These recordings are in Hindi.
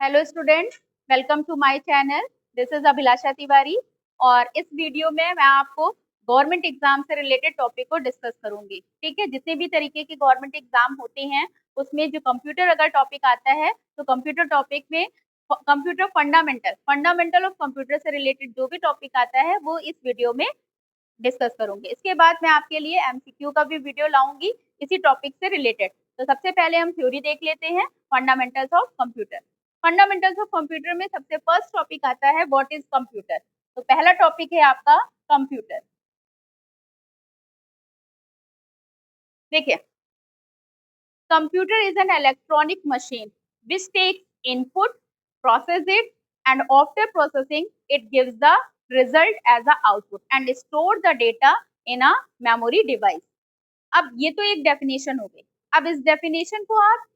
Hello student, welcome to my channel. This is Abhilasha Tiwari और इस वीडियो में मैं आपको गवर्नमेंट एग्जाम से रिलेटेड टॉपिक को डिस्कस करूंगी। ठीक है, जितने भी तरीके के गवर्नमेंट एग्जाम होते हैं उसमें जो कंप्यूटर अगर टॉपिक आता है तो कंप्यूटर टॉपिक में कंप्यूटर फंडामेंटल ऑफ कंप्यूटर से रिलेटेड जो भी टॉपिक आता है वो इस वीडियो में डिस्कस करूंगी। इसके बाद मैं आपके लिए एमसीक्यू का भी वीडियो लाऊंगी इसी टॉपिक से रिलेटेड। तो सबसे पहले हम थ्योरी देख लेते हैं, fundamentals of computer. Fundamentals of computer में सबसे फर्स्ट टॉपिक आता है व्हाट इज कंप्यूटर। तो पहला टॉपिक है आपका कंप्यूटर। देखिए, computer is an electronic machine which takes input, process it, and after processing it gives the result as a output and store the data in a memory device. अब ये तो एक डेफिनेशन हो गई। अब इस डेफिनेशन को आप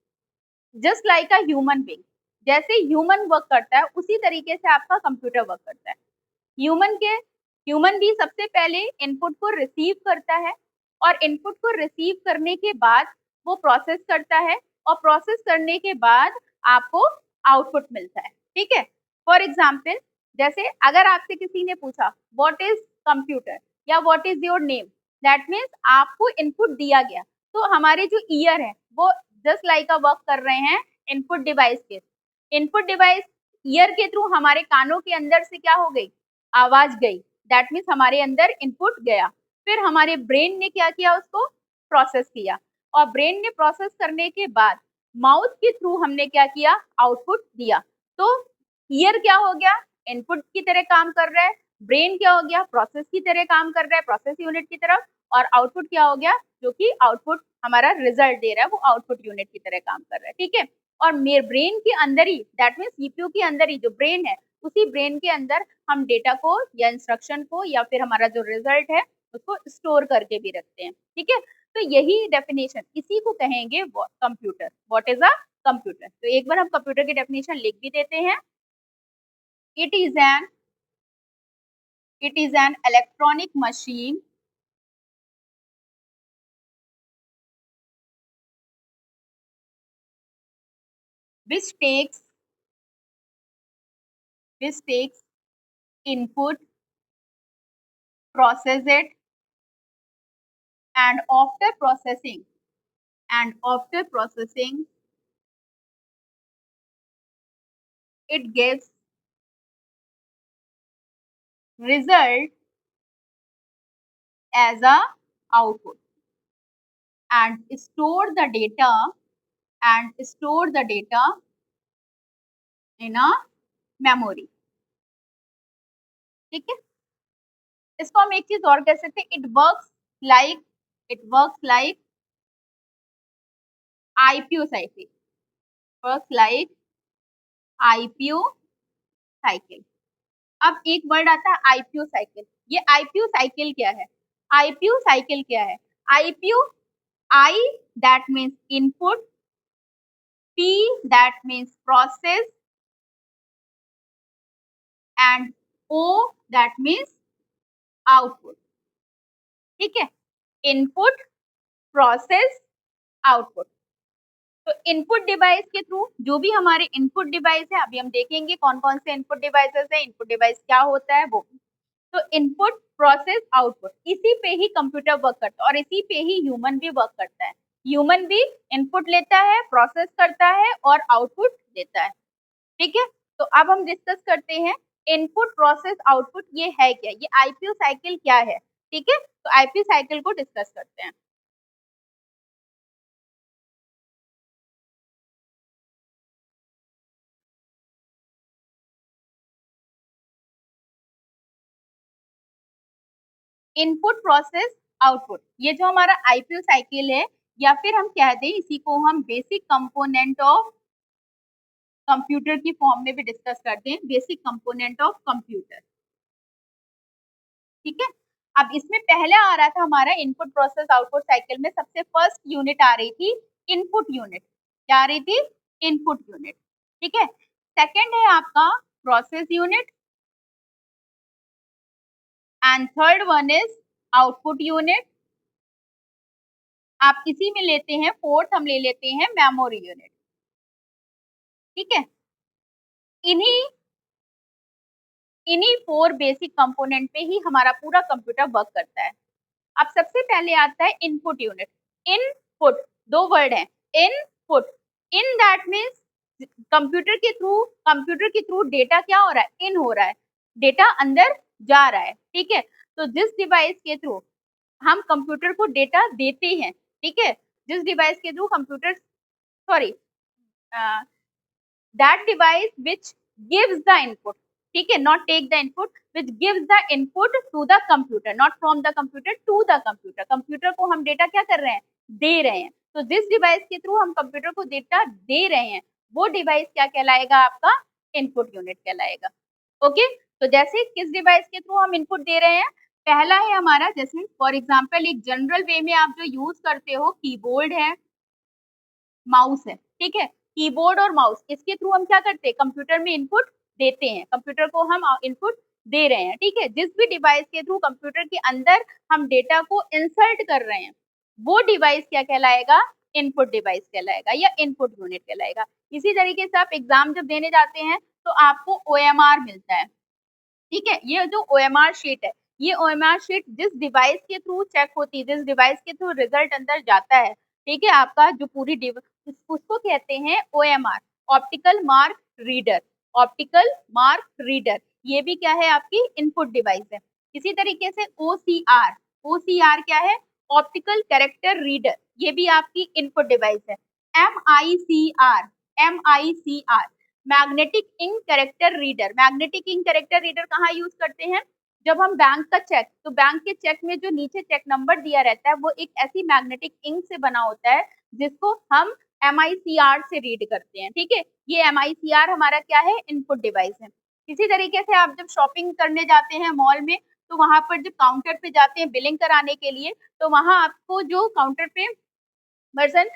just like a human being, जैसे ह्यूमन वर्क करता है उसी तरीके से आपका कंप्यूटर वर्क करता है। ह्यूमन भी सबसे पहले इनपुट को रिसीव करता है और इनपुट को रिसीव करने के बाद वो प्रोसेस करता है और प्रोसेस करने के बाद आपको आउटपुट मिलता है। ठीक है, फॉर एग्जाम्पल जैसे अगर आपसे किसी ने पूछा व्हाट इज कंप्यूटर या what is your name, that means आपको इनपुट दिया गया। तो हमारे जो ईयर है वो जस्ट लाइक अ वर्क कर रहे हैं इनपुट डिवाइस के। इनपुट डिवाइस ईयर के थ्रू हमारे कानों के अंदर से क्या हो गई, आवाज गई। दैट मीन्स हमारे अंदर इनपुट गया, फिर हमारे ब्रेन ने क्या किया, उसको प्रोसेस किया और ब्रेन ने प्रोसेस करने के बाद माउथ के थ्रू हमने क्या किया, आउटपुट दिया। तो ईयर क्या हो गया, इनपुट की तरह काम कर रहा है। ब्रेन क्या हो गया, प्रोसेस की तरह काम कर रहा है, प्रोसेस यूनिट की तरफ। और आउटपुट क्या हो गया, जो कि आउटपुट हमारा रिजल्ट दे रहा है वो आउटपुट यूनिट की तरह काम कर रहा है। ठीक है, और मेरे ब्रेन के अंदर ही, दैट मीन्स सीपीयू के अंदर ही जो ब्रेन है, उसी ब्रेन के अंदर हम डेटा को या इंस्ट्रक्शन को या फिर हमारा जो रिजल्ट है उसको स्टोर करके भी रखते हैं। ठीक है, तो यही डेफिनेशन, इसी को कहेंगे computer. What is a computer. तो एक बार हम कंप्यूटर की डेफिनेशन लिख भी देते हैं। It is an electronic machine which takes input, process it, and after processing it gives result as a output and store the data in a memory। ठीक है, इसको हम एक चीज और कह सकते हैं, it works like IPU cycle. Works like IPU cycle. अब एक वर्ड आता है आईपीयू साइकिल। ये आईपीयू साइकिल क्या है, आईपीयू साइकिल क्या है। IPU, I that means input, P that means process, and O that means output. ठीक है, इनपुट, प्रोसेस, आउटपुट। तो इनपुट डिवाइस के थ्रू जो भी हमारे इनपुट डिवाइस है, अभी हम देखेंगे कौन कौन से इनपुट डिवाइसेस है, इनपुट डिवाइस क्या होता है वो। तो इनपुट, प्रोसेस, आउटपुट, इसी पे ही कंप्यूटर वर्क करता है और इसी पे ही ह्यूमन भी वर्क करता है। ह्यूमन भी इनपुट लेता है, प्रोसेस करता है और आउटपुट देता है। ठीक है, तो अब हम डिस्कस करते हैं इनपुट, प्रोसेस, आउटपुट ये है क्या, ये आईपीयू साइकिल क्या है। ठीक है, तो आईपीयू साइकिल को डिस्कस करते हैं। इनपुट, प्रोसेस, आउटपुट, ये जो हमारा आईपीयू साइकिल है, या फिर हम कह दें इसी को हम बेसिक कंपोनेंट ऑफ कंप्यूटर की फॉर्म में भी डिस्कस करते हैं, बेसिक कंपोनेंट ऑफ कंप्यूटर। ठीक है, अब इसमें पहले आ रहा था हमारा इनपुट, प्रोसेस, आउटपुट साइकिल में सबसे फर्स्ट यूनिट आ रही थी इनपुट यूनिट। क्या आ रही थी, इनपुट यूनिट। ठीक है, सेकंड है आपका process unit and third one is output unit. आप इसी में लेते हैं फोर्थ, हम ले लेते हैं मेमोरी यूनिट। ठीक है, इन्हीं इन्हीं 4 बेसिक कंपोनेंट पे ही हमारा पूरा कंप्यूटर वर्क करता है। अब सबसे पहले आता है इनपुट यूनिट। इनपुट, दो वर्ड है, input, in that means computer के थ्रू डेटा क्या हो रहा है, इन हो रहा है, डेटा अंदर जा रहा है, ठीक है। तो जिस डिवाइस के थ्रू हम कंप्यूटर को डेटा देते हैं, ठीक है, जिस डिवाइस के through computer, sorry, that device which gives the input, ठीक है, not take the input, which gives the input to the computer, not from the computer to the computer, computer को हम डेटा क्या कर रहे हैं, दे रहे हैं। तो जिस डिवाइस के थ्रू हम कंप्यूटर को डेटा दे रहे हैं वो डिवाइस क्या कहलाएगा, आपका इनपुट यूनिट कहलाएगा। ओके, तो जैसे किस डिवाइस के थ्रू हम इनपुट दे रहे हैं, पहला है हमारा, जैसे फॉर एग्जांपल एक जनरल वे में आप जो यूज करते हो, कीबोर्ड है, माउस है, ठीक है, कीबोर्ड और माउस, इसके थ्रू हम क्या करते हैं, कंप्यूटर में इनपुट देते हैं, कंप्यूटर को हम इनपुट दे रहे हैं, ठीक है। जिस भी डिवाइस के थ्रू कंप्यूटर के अंदर हम डेटा को इंसर्ट कर रहे हैं वो डिवाइस क्या कहलाएगा, इनपुट डिवाइस कहलाएगा या इनपुट यूनिट कहलाएगा। इसी तरीके से आप एग्जाम जब देने जाते हैं तो आपको OMR मिलता है, ठीक है। ये जो OMR शीट है, ये OMR शीट जिस डिवाइस के थ्रू चेक होती है, जिस डिवाइस के थ्रू रिजल्ट अंदर जाता है, ठीक है, आपका जो पूरी उसको कहते हैं OMR, optical mark reader, optical mark reader, ये भी क्या है, आपकी इनपुट डिवाइस है। इसी तरीके से OCR, OCR क्या है, ऑप्टिकल कैरेक्टर रीडर, ये भी आपकी इनपुट डिवाइस है। MICR, MICR, magnetic ink character reader, magnetic ink character reader कहाँ यूज करते हैं, जब हम बैंक का चेक, तो बैंक के चेक में जो नीचे चेक नंबर दिया रहता है वो एक ऐसी मैग्नेटिक इंक से बना होता है जिसको हम MICR से रीड करते हैं, ठीक है। ये MICR हमारा क्या है, इनपुट डिवाइस है। इसी तरीके से आप जब शॉपिंग करने जाते हैं मॉल में, तो वहां पर जब काउंटर पे जाते हैं बिलिंग कराने के लिए, तो वहां आपको जो काउंटर पे पर्सन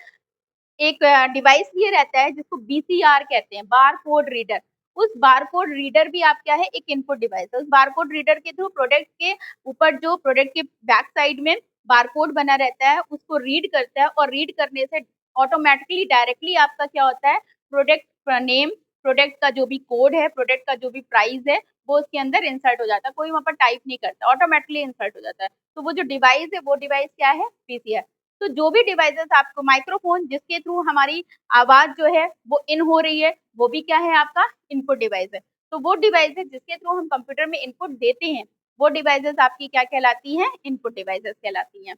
एक डिवाइस ये रहता है जिसको BCR कहते हैं, बार कोड रीडर। उस बार कोड रीडर भी आप क्या है, एक इनपुट डिवाइस है। उस बार कोड रीडर के थ्रू प्रोडक्ट के ऊपर, जो प्रोडक्ट के बैक साइड में बार कोड बना रहता है, उसको रीड करता है और रीड करने से ऑटोमेटिकली डायरेक्टली आपका क्या होता है, प्रोडक्ट नेम, प्रोडक्ट का जो भी कोड है, प्रोडक्ट का जो भी प्राइस है, वो उसके अंदर इंसर्ट हो जाता है, कोई वहां पर टाइप नहीं करता, ऑटोमेटिकली इंसर्ट हो जाता है। तो वो जो डिवाइस है वो डिवाइस क्या है, BCR। तो जो भी डिवाइसेस आपको, माइक्रोफोन जिसके थ्रू हमारी आवाज जो है वो इन हो रही है, वो भी क्या है, आपका इनपुट डिवाइस है। तो वो डिवाइसेस जिसके थ्रू हम कंप्यूटर में इनपुट देते हैं वो डिवाइसेस आपकी क्या कहलाती हैं, इनपुट डिवाइसेस कहलाती हैं।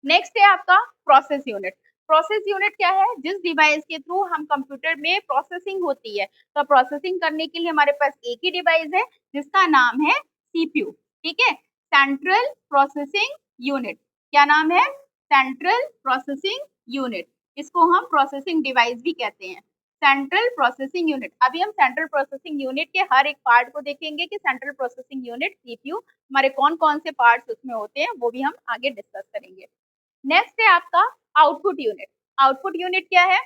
नेक्स्ट है आपका प्रोसेस यूनिट। प्रोसेस यूनिट क्या है, जिस डिवाइस के थ्रू हम कंप्यूटर में प्रोसेसिंग होती है, तो प्रोसेसिंग करने के लिए हमारे पास एक ही डिवाइस है जिसका नाम है CPU, ठीक है, सेंट्रल प्रोसेसिंग यूनिट। क्या नाम है, सेंट्रल प्रोसेसिंग यूनिट। इसको हम प्रोसेसिंग डिवाइस भी कहते हैं, सेंट्रल प्रोसेसिंग यूनिट। अभी हम सेंट्रल प्रोसेसिंग यूनिट के हर एक पार्ट को देखेंगे कि सेंट्रल प्रोसेसिंग यूनिट CPU हमारे कौन कौन से पार्ट्स उसमें होते हैं, वो भी हम आगे डिस्कस करेंगे। नेक्स्ट है आपका आउटपुट यूनिट। आउटपुट यूनिट क्या है,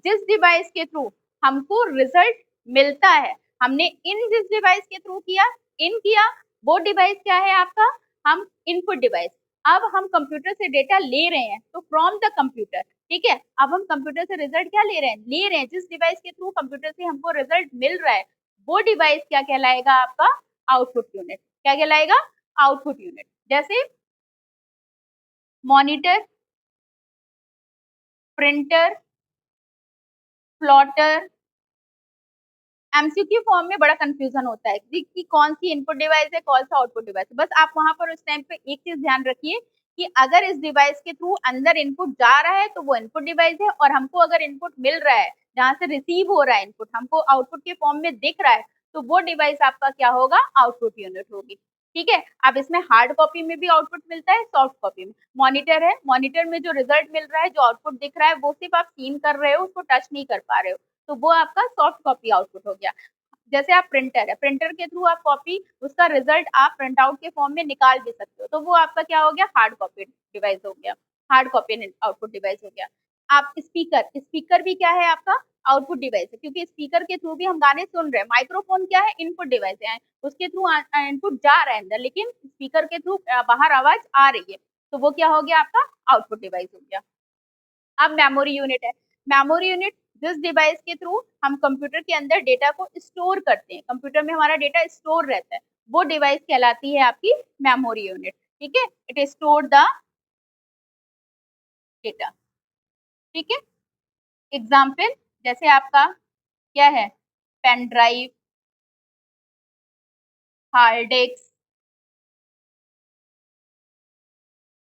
जिस डिवाइस के थ्रू हमको रिजल्ट मिलता है, हमने इन जिस डिवाइस के थ्रू किया, इन किया, वो डिवाइस क्या है आपका, हम इनपुट डिवाइस। अब हम कंप्यूटर से डेटा ले रहे हैं तो फ्रॉम द कंप्यूटर, ठीक है, अब हम कंप्यूटर से रिजल्ट क्या ले रहे हैं, जिस डिवाइस के थ्रू कंप्यूटर से हमको रिजल्ट मिल रहा है वो डिवाइस क्या कहलाएगा, आपका आउटपुट यूनिट। क्या कहलाएगा, आउटपुट यूनिट। जैसे monitor, printer, plotter. MCQ form में बड़ा कंफ्यूजन होता है कि कौन सी इनपुट डिवाइस है, कौन सा आउटपुट डिवाइस है। बस आप वहां पर उस टाइम पे एक चीज ध्यान रखिए कि अगर इस डिवाइस के थ्रू अंदर इनपुट जा रहा है तो वो इनपुट डिवाइस है, और हमको अगर इनपुट मिल रहा है, जहां से रिसीव हो रहा है इनपुट, हमको आउटपुट के फॉर्म में दिख रहा है, तो वो डिवाइस आपका क्या होगा, आउटपुट यूनिट होगी, ठीक है। अब इसमें हार्ड कॉपी में भी आउटपुट मिलता है, सॉफ्ट कॉपी में। मॉनिटर है, मॉनिटर में जो रिजल्ट मिल रहा है, जो आउटपुट दिख रहा है, वो सिर्फ आप सीन कर रहे हो, उसको टच नहीं कर पा रहे हो, तो वो आपका सॉफ्ट कॉपी आउटपुट हो गया। जैसे आप प्रिंटर है, प्रिंटर के थ्रू आप कॉपी, उसका रिजल्ट आप प्रिंट आउट के फॉर्म में निकाल भी सकते हो, तो वो आपका क्या हो गया, हार्ड कॉपी डिवाइस हो गया, हार्ड कॉपी आउटपुट डिवाइस हो गया। आप स्पीकर, स्पीकर भी क्या है, आपका आउटपुट डिवाइस है, क्योंकि स्पीकर के थ्रू भी हम गाने सुन रहे हैं। माइक्रोफोन क्या है, इनपुट डिवाइस है, उसके थ्रू इनपुट जा रहा है अंदर, लेकिन स्पीकर के थ्रू बाहर आवाज आ रही है, तो वो क्या हो गया, आपका आउटपुट डिवाइस हो गया। अब मेमोरी यूनिट है। मेमोरी यूनिट जिस डिवाइस के थ्रू हम कंप्यूटर के अंदर डेटा को स्टोर करते हैं, कंप्यूटर में हमारा डेटा स्टोर रहता है, वो डिवाइस कहलाती है आपकी मेमोरी यूनिट। ठीक है, इट स्टोर द डेटा। ठीक है, एग्जाम्पल जैसे आपका क्या है, pen drive, hard disk,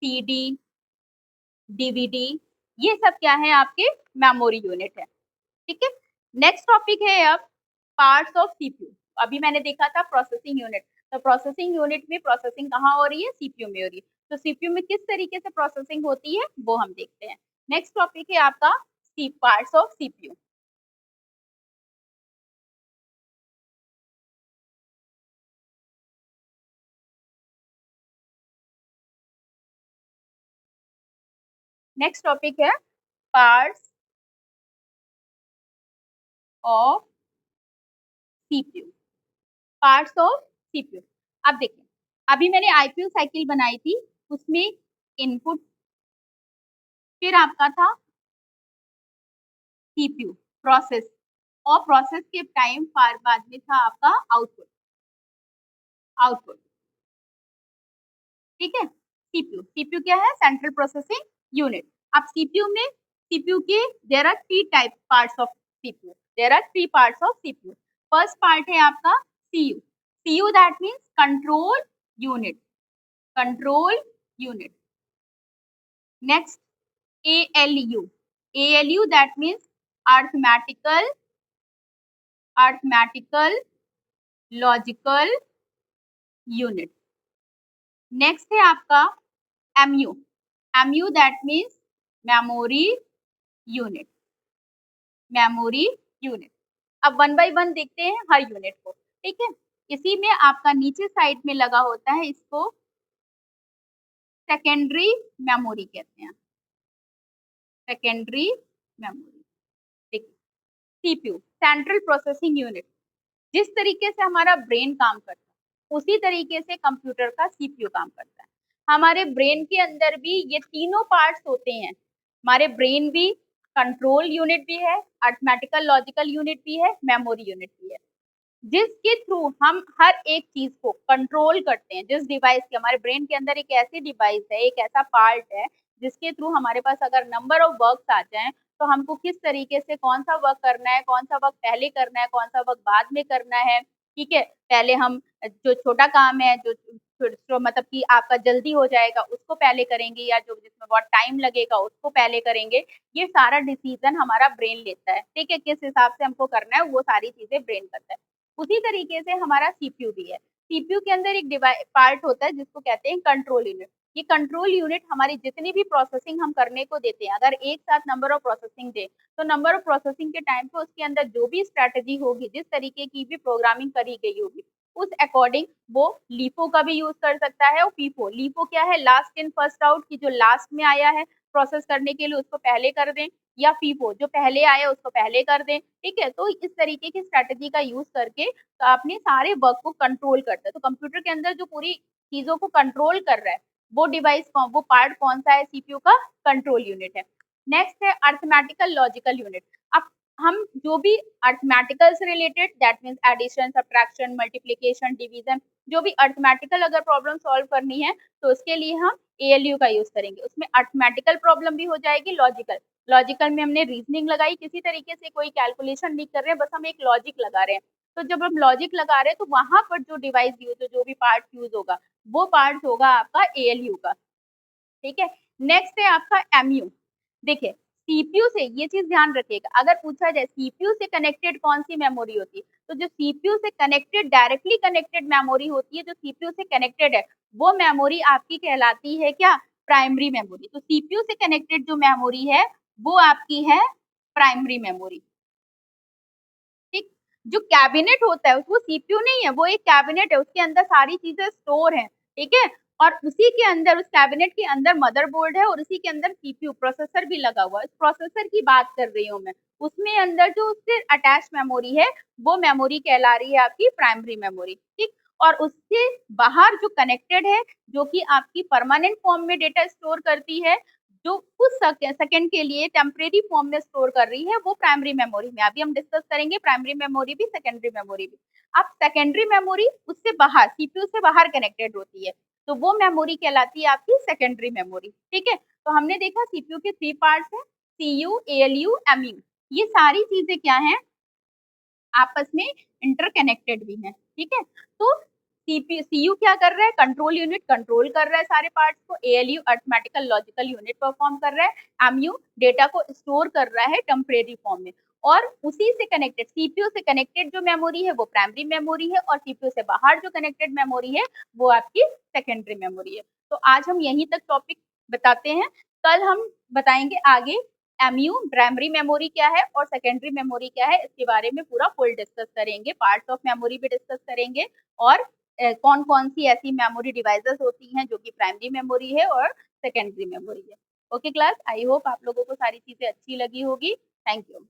CD, DVD, ये सब क्या है आपके मेमोरी यूनिट है। ठीक है, नेक्स्ट टॉपिक है अब पार्ट्स ऑफ सीपीयू। अभी मैंने देखा था प्रोसेसिंग यूनिट, तो प्रोसेसिंग यूनिट में प्रोसेसिंग कहाँ हो रही है, सीपीयू में हो रही है। तो सीपीयू में किस तरीके से प्रोसेसिंग होती है वो हम देखते हैं। नेक्स्ट टॉपिक है आपका parts of CPU. Next topic है parts of CPU. Parts of CPU, अब देखिए अभी मैंने आईपीयू साइकिल बनाई थी, उसमें इनपुट, फिर आपका था सीपीयू प्रोसेस, और प्रोसेस के टाइम बाद में था आपका आउटपुट। आउटपुट ठीक है, सीपीयू, सीपीयू क्या है, सेंट्रल प्रोसेसिंग यूनिट। अब सीपीयू में, सीपीयू के there are three type parts of CPU, there are three parts of CPU. First part है आपका CU, CU that means control unit, control unit. Next ALU, ALU that means arithmetical, arithmetical logical unit। Next है आपका MU, MU that means memory unit, memory unit। अब वन बाय वन देखते हैं हर यूनिट को। ठीक है, इसी में आपका नीचे साइड में लगा होता है, इसको सेकेंडरी मेमोरी कहते हैं, सेकेंडरी मेमोरी। देखिए सीपीयू सेंट्रल प्रोसेसिंग यूनिट, जिस तरीके से हमारा ब्रेन काम करता है उसी तरीके से कंप्यूटर का सीपीयू काम करता है। हमारे ब्रेन के अंदर भी ये तीनों पार्ट्स होते हैं, हमारे ब्रेन भी कंट्रोल यूनिट भी है, अरिथमेटिकल लॉजिकल यूनिट भी है, मेमोरी यूनिट भी है, जिसके थ्रू हम हर एक चीज को कंट्रोल करते हैं। जिस डिवाइस के, हमारे ब्रेन के अंदर एक ऐसी डिवाइस है, एक ऐसा पार्ट है जिसके थ्रू हमारे पास अगर नंबर ऑफ वर्क्स आ जाए तो हमको किस तरीके से कौन सा वर्क करना है, कौन सा वर्क पहले करना है, कौन सा वर्क बाद में करना है। ठीक है, पहले हम जो छोटा काम है, जो मतलब कि आपका जल्दी हो जाएगा उसको पहले करेंगे, या जो जिसमें बहुत टाइम लगेगा उसको पहले करेंगे। ये सारा डिसीजन हमारा ब्रेन लेता है। ठीक है, किस हिसाब से हमको करना है वो सारी चीजें ब्रेन करता है। उसी तरीके से हमारा सीपीयू भी है। सीपीयू के अंदर एक पार्ट होता है जिसको कहते हैं कंट्रोल यूनिट। ये कंट्रोल यूनिट हमारी जितनी भी प्रोसेसिंग हम करने को देते हैं, अगर एक साथ नंबर ऑफ प्रोसेसिंग दे तो नंबर ऑफ प्रोसेसिंग के टाइम पे उसके अंदर जो भी स्ट्रेटेजी होगी, जिस तरीके की भी प्रोग्रामिंग करी गई होगी, उस अकॉर्डिंग वो लीफो का भी यूज कर सकता है। और फीफो, लीफो क्या है, लास्ट इन फर्स्ट आउट, की जो लास्ट में आया है प्रोसेस करने के लिए उसको पहले कर दें, या फीफो जो पहले आया उसको पहले कर दें। ठीक है, तो इस तरीके की स्ट्रेटेजी का यूज करके तो अपने सारे वर्क को कंट्रोल करता है। तो कंप्यूटर के अंदर जो पूरी चीजों को कंट्रोल कर रहा है वो डिवाइस कौन, वो पार्ट कौन सा है, सीपीयू का कंट्रोल यूनिट है। नेक्स्ट है अरिथमेटिकल लॉजिकल यूनिट। अब हम जो भी अरिथमेटिकल से related, that means addition, subtraction, multiplication, division, जो भी अरिथमेटिकल अगर प्रॉब्लम सॉल्व करनी है तो उसके लिए हम ALU का यूज करेंगे। उसमें अरिथमेटिकल प्रॉब्लम भी हो जाएगी, लॉजिकल, लॉजिकल में हमने रीजनिंग लगाई, किसी तरीके से कोई कैलकुलेशन नहीं कर रहे हैं, बस हम एक लॉजिक लगा रहे हैं। तो जब हम लॉजिक लगा रहे हैं तो वहां पर जो डिवाइस यूज हो, जो भी पार्ट यूज होगा वो पार्ट होगा आपका ALU का। ठीक है, नेक्स्ट है आपका MU। देखिए सीपीयू से ये चीज ध्यान रखिएगा, अगर पूछा जाए सीपीयू से कनेक्टेड कौन सी मेमोरी होती है, तो जो सीपीयू से कनेक्टेड, डायरेक्टली कनेक्टेड मेमोरी होती है, जो सीपीयू से कनेक्टेड है वो मेमोरी आपकी कहलाती है क्या, प्राइमरी मेमोरी। तो सीपीयू से कनेक्टेड जो मेमोरी है वो आपकी है प्राइमरी मेमोरी। ठीक, जो कैबिनेट होता है वो सीपीयू नहीं है, वो एक कैबिनेट है, उसके अंदर सारी चीजें स्टोर हैं। ठीक है, और उसी के अंदर, उस कैबिनेट के अंदर मदरबोर्ड है और उसी के अंदर सीपीयू प्रोसेसर भी लगा हुआ है। इस प्रोसेसर की बात कर रही हूँ मैं, उसमें अंदर जो उससे अटैच मेमोरी है वो मेमोरी कहला रही है आपकी प्राइमरी मेमोरी। ठीक, और उससे बाहर जो कनेक्टेड है, जो कि आपकी परमानेंट फॉर्म में डेटा स्टोर करती है, जो कुछ सेकंड के लिए टेम्परेरी फॉर्म में स्टोर कर रही है वो प्राइमरी मेमोरी में। अभी हम डिस्कस करेंगे प्राइमरी मेमोरी भी सेकेंडरी मेमोरी भी। अब सेकेंडरी मेमोरी उससे बाहर सीपीयू से बाहर कनेक्टेड होती है, तो वो मेमोरी कहलाती है आपकी सेकेंडरी मेमोरी। ठीक है, तो हमने देखा सीपीयू के 3 पार्ट्स हैं, सीयू, एएलयू, एमयू। ये सारी चीजें क्या हैं, आपस में इंटरकनेक्टेड भी हैं। ठीक है, तो सीयू क्या कर रहा है, कंट्रोल यूनिट कंट्रोल कर रहा है सारे पार्ट्स को, ALU arithmetical logical unit perform कर रहा है, एमयू डेटा को स्टोर कर रहा है टेम्परेरी फॉर्म में। और उसी से कनेक्टेड सीपीयू से कनेक्टेड जो मेमोरी है वो प्राइमरी मेमोरी है, और सीपीयू से बाहर जो कनेक्टेड मेमोरी है वो आपकी सेकेंडरी मेमोरी है। तो आज हम यहीं तक टॉपिक बताते हैं, कल हम बताएंगे आगे एमयू प्राइमरी मेमोरी क्या है और सेकेंडरी मेमोरी क्या है, इसके बारे में पूरा फुल डिस्कस करेंगे, पार्ट्स ऑफ मेमोरी भी डिस्कस करेंगे, और कौन कौन सी ऐसी मेमोरी डिवाइसेस होती हैं जो कि प्राइमरी मेमोरी है और सेकेंडरी मेमोरी है। ओके क्लास, आई होप आप लोगों को सारी चीजें अच्छी लगी होगी। Thank you.